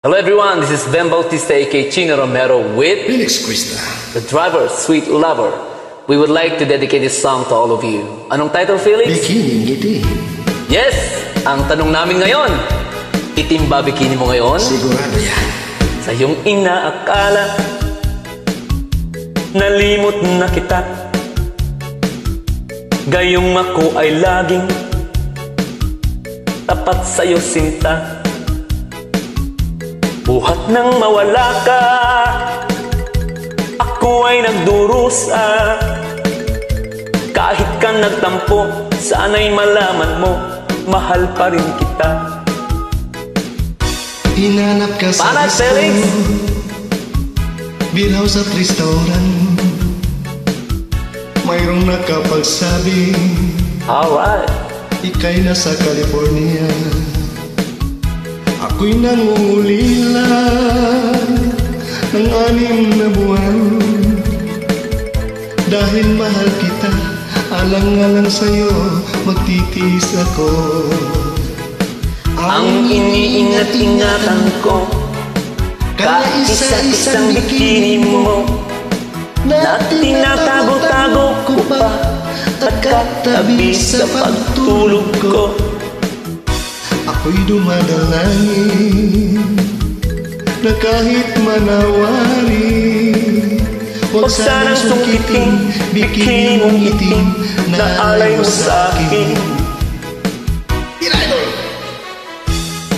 Hello everyone, this is Ben Bautista aka Chino Romero with Felix Crista, the driver, Sweet Lover. We would like to dedicate this song to all of you. Anong title, Felix? Bikini Ngiti. Yes! Ang tanong namin ngayon, itim ba bikini mo ngayon? Sigurado yan. Sa iyong inaakala, nalimot na kita. Gayong ako ay laging tapat sa'yo sinta. Buhat nang mawala ka, ako ay nagdurusa. Kahit ka nagtampo, sana'y malaman mo, mahal pa rin kita. Hinanap ka sa Para, disco, Felix! Beerhouse at restaurant. Mayroong nakapagsabi, Alright. ika'y nasa California. Ako'y nangungulila ng 6 na buwan. Dahil mahal kita, alang-alang sa'yo magtitiis ako. Ang iniingat-ingatan ko, kaisa-isang bikini mo, na tinatago-tago ko pa, katabi sa pagtulog ko. Ako'y dumadalangin na kahit manawari, Huwag sanang sungkitin, bikini mong itim, na alay mo sa akin.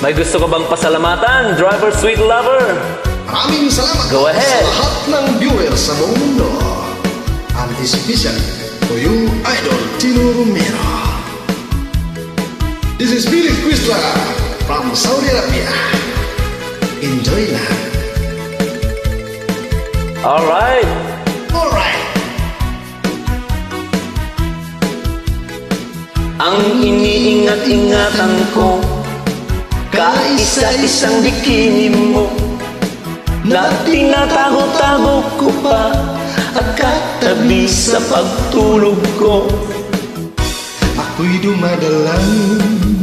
May gusto ka bang pasalamatan, driver, Sweet Lover? Maraming salamat Go ahead. sa lahat ng viewers sa buong mundo. And this vision for you, Idol Chino Romero. This is Felix Crista from Saudi Arabia. Enjoy lang. Alright. Alright. Ang iniingat-ingatan ko, kaisa-isang bikini mo, na tinatago-tago ko pa, at katabi sa pagtulog ko. Ako'y dumadalangin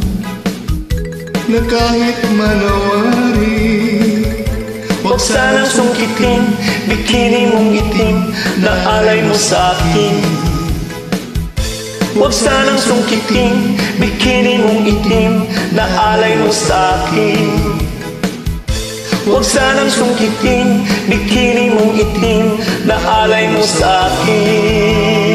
na kahit manawari, Huwag sanang sungkitin, bikini mong itim, na alay mo sa akin. Huwag sanang sungkitin, bikini mong itim, na alay mo sa akin. Huwag sanang sungkitin, bikini mong itim, na alay mo sa akin.